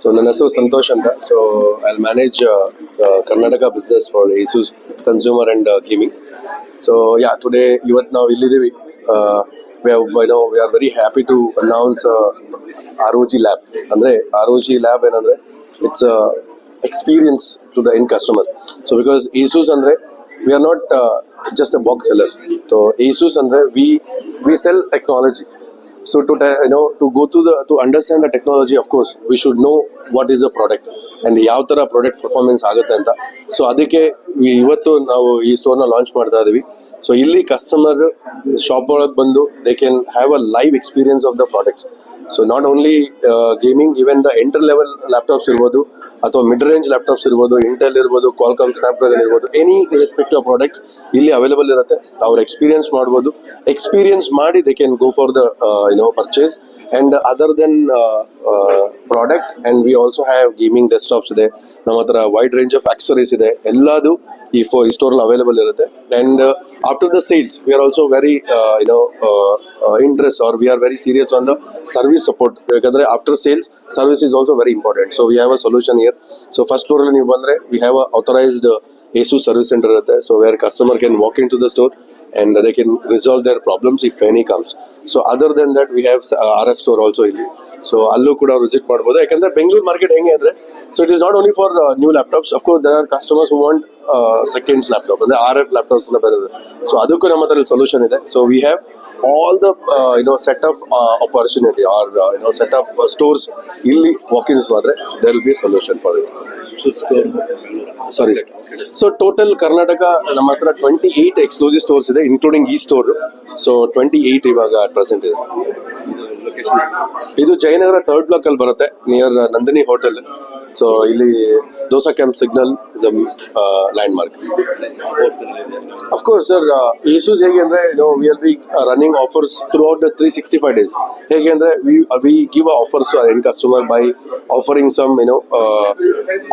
So ನನ್ನ ಹೆಸರು ಸಂತೋಷ್ ಅಂತ. So I manage Karnataka business for ASUS consumer and gaming. So today ಇವತ್ತು ನಾವು ಇಲ್ಲಿದ್ದೀವಿ. We are very happy to announce ROG lab. ಅಂದರೆ ROG ಲ್ಯಾಬ್ ಏನಂದರೆ it's experience to the end customer. So because ASUS ಅಂದರೆ we are not just a box seller. So ASUS andre we sell technology. So to go to understand the technology, of course we should know what is a product and ಯಾವ ತರ product performance ಆಗುತ್ತೆ ಅಂತ. So ಅದಕ್ಕೆ ಇವತ್ತು ನಾವು ಈ ಸ್ಟೋರ್ನ launch ಮಾಡ್ತಾ ಇದೀವಿ. ಸೊ ಇಲ್ಲಿ ಕಸ್ಟಮರ್ ಶಾಪ್ ಒಳಗೆ ಬಂದು they can have a live experience of the products. So not only gaming, even the enter level laptops ಇರ್ಬೋದು ಅಥವಾ ಮಿಡ್ ರೇಂಜ್ ಲ್ಯಾಪ್ಟಾಪ್ಸ್ ಇರ್ಬೋದು, ಇಂಟೆಲ್ ಇರ್ಬೋದು, ಕ್ವಾಲ್ಕಾಮ್ ಸ್ನ್ಯಾಪ್ಡ್ರಾಗನ್ ಇರ್ಬೋದು, ಎನಿ ರೆಸ್ಪೆಕ್ಟಿವ್ ಪ್ರಾಡಕ್ಟ್ಸ್ ಇಲ್ಲಿ ಅವೈಲೇಬಲ್ ಇರುತ್ತೆ. ಅವ್ರು ಎಕ್ಸ್ಪೀರಿಯನ್ಸ್ ಮಾಡ್ಬೋದು. ಎಕ್ಸ್ಪೀರಿಯನ್ಸ್ ಮಾಡಿ they can go for the purchase. And other than product, and we also have gaming desktops ಇದೆ, ನಮ್ಮ ಹತ್ರ ವೈಡ್ ರೇಂಜ್ ಆಫ್ ಆಕ್ಸರೀಸ್ ಇದೆ, ಎಲ್ಲದು ಈ ಸ್ಟೋರ್ ಅವೈಲೇಬಲ್ ಇರುತ್ತೆ. And after the sales we are also very interest, are we are very serious on the service support. ಯಾಕಂದ್ರೆ after sales service is also very important. So we have a solution here. So first floor ಅಲ್ಲಿ ನೀವು ಬಂದ್ರೆ we have a authorised ASUS service center irutte. So where customer can walk into the store and they can resolve their problems if any comes. So other than that we have RF store also ಇಲ್ಲಿ. So allu kuda visit ಮಾಡಬಹುದು. ಯಾಕಂದ್ರೆ Bengaluru market ಹೆಂಗೆ ಅಂದ್ರೆ, so it is not only for new laptops. Of course there are customers who want seconds laptop ಅಂದ್ರೆ RF laptops ಎಲ್ಲ ಬರುತ್ತೆ. So ಅದಕ್ಕೂ ನಮ್ಮ ಹತ್ರ ಸೊಲ್ಯೂಷನ್ ಇದೆ. So we have all the set of opportunity or set of stores ಇಲ್ಲಿ walk-ins madre. So there will be a solution for it. Sorry. So total Karnataka ನಮ್ಮ ಹತ್ರ 28 exclusive stores ಇದೆ, including ಈ store. So 28 ಇವಾಗ present ಇದೆ. ಇದು Jayanagar 3rd block ಅಲ್ಲಿ ಬರುತ್ತೆ, ನಿಯರ್ ನಂದಿನಿ ಹೋಟೆಲ್. ಸೊ ಇಲ್ಲಿ Dosa camp signal is a landmark. Of course sir, ASUS ಹೇಗೆ ಅಂದ್ರೆ we are be running offers throughout the 365 days. ಹೇಗೆ ಅಂದ್ರೆ we give offers to end customer by offering some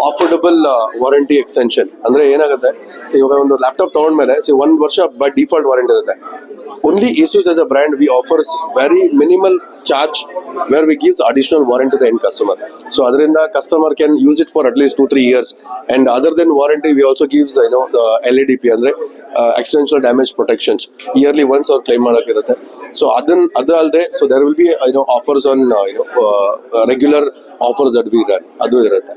affordable warranty extension. ಅಂದ್ರೆ ಏನಾಗುತ್ತೆ, ಇವಾಗ ಒಂದು laptop ತಗೊಂಡ್ಮೇಲೆ 1 ವರ್ಷ ಬೈ ಡಿಫಾಲ್ಟ್ ವಾರಂಟಿ ಇರುತ್ತೆ. Only ASUS as a brand we offers very minimal charge where we give additional warranty to the end customer. So adrinda customer can use it for at least 2-3 years. And other than warranty we also gives the LADP andre accidental damage protections yearly once or claim ಮಾಡಕ್ಕೆ ಇರುತ್ತೆ. So ಅದಲ್ಲದೆ so there will be offers on regular offers that we run, ಅದು ಇರುತ್ತೆ.